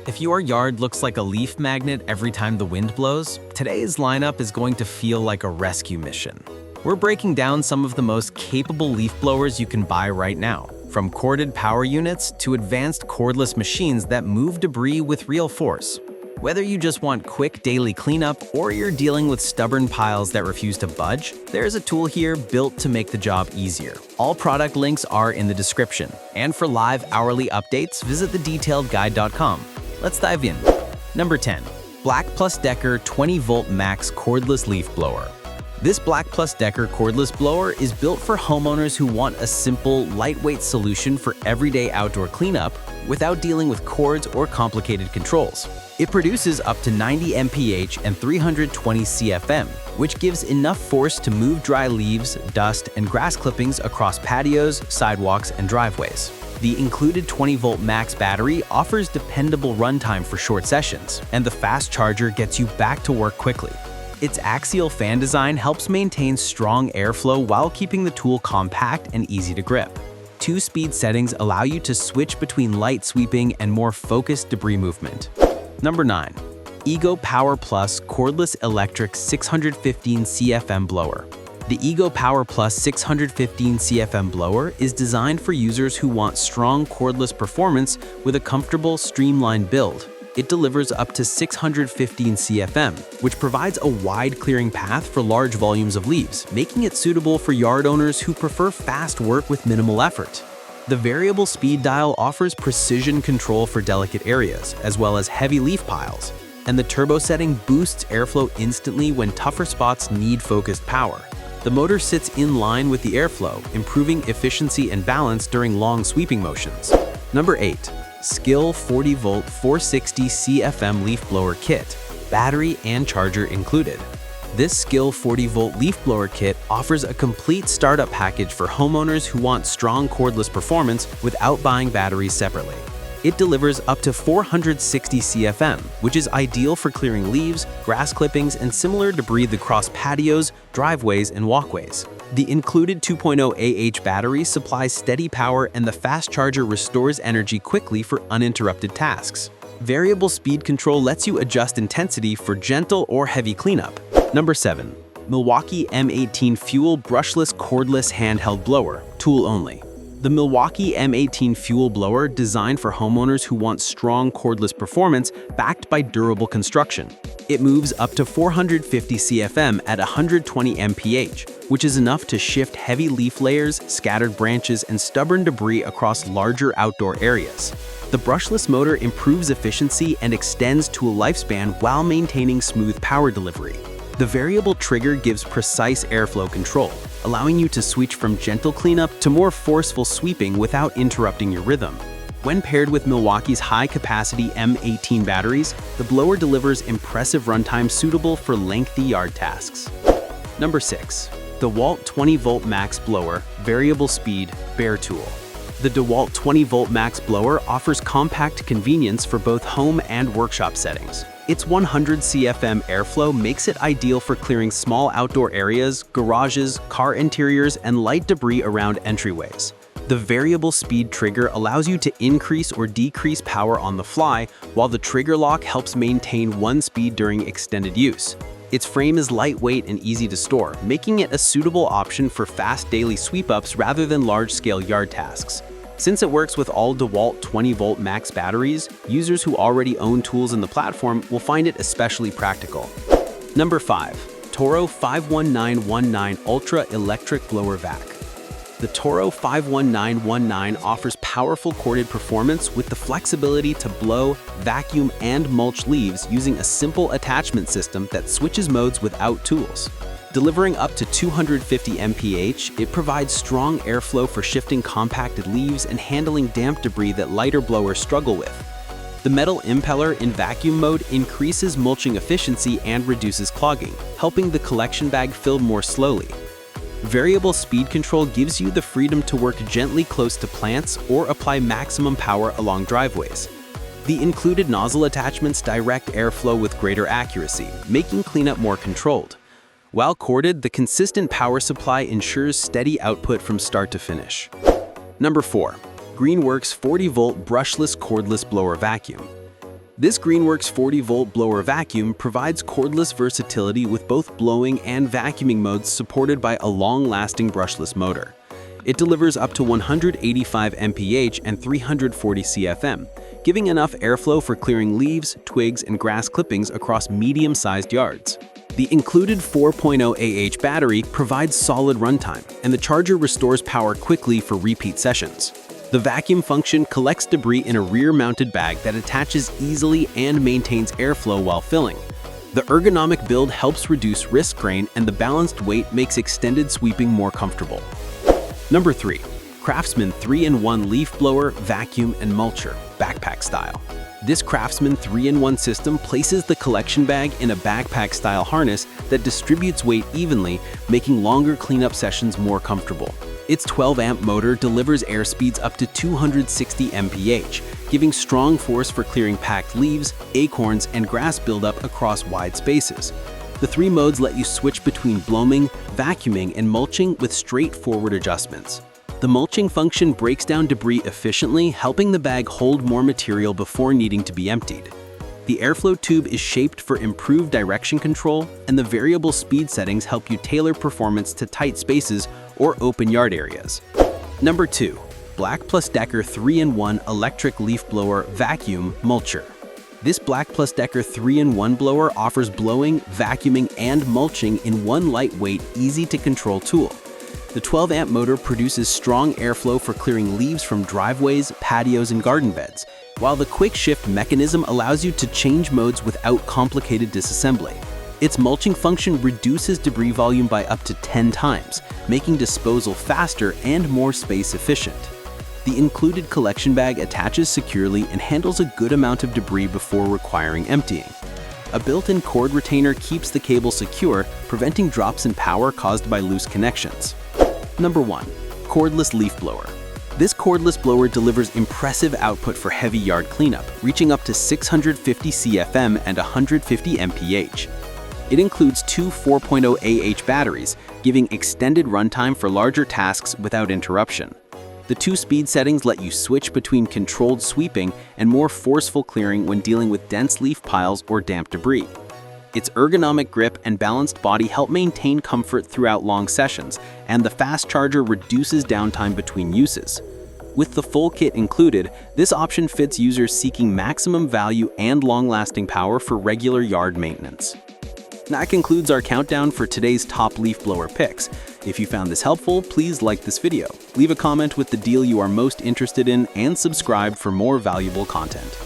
If your yard looks like a leaf magnet every time the wind blows, today's lineup is going to feel like a rescue mission. We're breaking down some of the most capable leaf blowers you can buy right now, from corded power units to advanced cordless machines that move debris with real force. Whether you just want quick daily cleanup or you're dealing with stubborn piles that refuse to budge, there's a tool here built to make the job easier. All product links are in the description. And for live hourly updates, visit thedetailedguide.com. Let's dive in. Number 10. BLACK+DECKER 20-volt max cordless leaf blower. This BLACK+DECKER cordless blower is built for homeowners who want a simple, lightweight solution for everyday outdoor cleanup without dealing with cords or complicated controls. It produces up to 90 mph and 320 CFM, which gives enough force to move dry leaves, dust, and grass clippings across patios, sidewalks, and driveways. The included 20-volt max battery offers dependable runtime for short sessions, and the fast charger gets you back to work quickly. Its axial fan design helps maintain strong airflow while keeping the tool compact and easy to grip. 2-speed settings allow you to switch between light sweeping and more focused debris movement. Number 9. Ego Power Plus Cordless Electric 615 CFM Blower. The Ego Power Plus 615 CFM blower is designed for users who want strong cordless performance with a comfortable, streamlined build. It delivers up to 615 CFM, which provides a wide clearing path for large volumes of leaves, making it suitable for yard owners who prefer fast work with minimal effort. The variable speed dial offers precision control for delicate areas, as well as heavy leaf piles, and the turbo setting boosts airflow instantly when tougher spots need focused power. The motor sits in line with the airflow, improving efficiency and balance during long sweeping motions. Number 8. SKIL 40-volt 460 CFM leaf blower kit, battery and charger included. This SKIL 40-volt leaf blower kit offers a complete startup package for homeowners who want strong cordless performance without buying batteries separately. It delivers up to 460 CFM, which is ideal for clearing leaves, grass clippings, and similar debris across patios, driveways, and walkways. The included 2.0 AH battery supplies steady power, and the fast charger restores energy quickly for uninterrupted tasks. Variable speed control lets you adjust intensity for gentle or heavy cleanup. Number 7. Milwaukee M18 Fuel Brushless Cordless Handheld Blower, tool only. The Milwaukee M18 Fuel Blower, designed for homeowners who want strong cordless performance backed by durable construction. It moves up to 450 CFM at 120 mph, which is enough to shift heavy leaf layers, scattered branches, and stubborn debris across larger outdoor areas. The brushless motor improves efficiency and extends to a lifespan while maintaining smooth power delivery. The variable trigger gives precise airflow control, allowing you to switch from gentle cleanup to more forceful sweeping without interrupting your rhythm. When paired with Milwaukee's high-capacity M18 batteries, the blower delivers impressive runtime suitable for lengthy yard tasks. Number 6. DEWALT 20-volt max blower, variable speed, bare tool. The DEWALT 20-volt max blower offers compact convenience for both home and workshop settings. Its 100 CFM airflow makes it ideal for clearing small outdoor areas, garages, car interiors, and light debris around entryways. The variable speed trigger allows you to increase or decrease power on the fly, while the trigger lock helps maintain one speed during extended use. Its frame is lightweight and easy to store, making it a suitable option for fast daily sweep-ups rather than large-scale yard tasks. Since it works with all DEWALT 20-volt max batteries, users who already own tools in the platform will find it especially practical. Number 5. Toro 51919 Ultra Electric Blower Vac. The Toro 51919 offers powerful corded performance with the flexibility to blow, vacuum, and mulch leaves using a simple attachment system that switches modes without tools. Delivering up to 250 mph, it provides strong airflow for shifting compacted leaves and handling damp debris that lighter blowers struggle with. The metal impeller in vacuum mode increases mulching efficiency and reduces clogging, helping the collection bag fill more slowly. Variable speed control gives you the freedom to work gently close to plants or apply maximum power along driveways. The included nozzle attachments direct airflow with greater accuracy, making cleanup more controlled. While corded, the consistent power supply ensures steady output from start to finish. Number 4. Greenworks 40-volt brushless cordless blower vacuum. This Greenworks 40-volt blower vacuum provides cordless versatility with both blowing and vacuuming modes supported by a long-lasting brushless motor. It delivers up to 185 mph and 340 CFM, giving enough airflow for clearing leaves, twigs, and grass clippings across medium-sized yards. The included 4.0 Ah battery provides solid runtime, and the charger restores power quickly for repeat sessions. The vacuum function collects debris in a rear-mounted bag that attaches easily and maintains airflow while filling. The ergonomic build helps reduce wrist strain, and the balanced weight makes extended sweeping more comfortable. Number 3. CRAFTSMAN 3-in-1 Leaf Blower, Vacuum, and Mulcher, Backpack Style. This CRAFTSMAN 3-in-1 system places the collection bag in a backpack-style harness that distributes weight evenly, making longer cleanup sessions more comfortable. Its 12-amp motor delivers air speeds up to 260 mph, giving strong force for clearing packed leaves, acorns, and grass buildup across wide spaces. The 3 modes let you switch between blowing, vacuuming, and mulching with straightforward adjustments. The mulching function breaks down debris efficiently, helping the bag hold more material before needing to be emptied. The airflow tube is shaped for improved direction control, and the variable speed settings help you tailor performance to tight spaces or open yard areas. Number 2. BLACK+DECKER 3-in-1 Electric Leaf Blower, Vacuum, Mulcher. This BLACK+DECKER 3-in-1 blower offers blowing, vacuuming, and mulching in one lightweight, easy-to-control tool. The 12-amp motor produces strong airflow for clearing leaves from driveways, patios, and garden beds, while the quick shift mechanism allows you to change modes without complicated disassembly. Its mulching function reduces debris volume by up to 10 times, making disposal faster and more space efficient. The included collection bag attaches securely and handles a good amount of debris before requiring emptying. A built-in cord retainer keeps the cable secure, preventing drops in power caused by loose connections. Number 1. Cordless Leaf Blower. This cordless blower delivers impressive output for heavy yard cleanup, reaching up to 650 CFM and 150 mph. It includes 2 4.0 Ah batteries, giving extended runtime for larger tasks without interruption. The 2 speed settings let you switch between controlled sweeping and more forceful clearing when dealing with dense leaf piles or damp debris. Its ergonomic grip and balanced body help maintain comfort throughout long sessions, and the fast charger reduces downtime between uses. With the full kit included, this option fits users seeking maximum value and long-lasting power for regular yard maintenance. That concludes our countdown for today's top leaf blower picks. If you found this helpful, please like this video, leave a comment with the deal you are most interested in, and subscribe for more valuable content.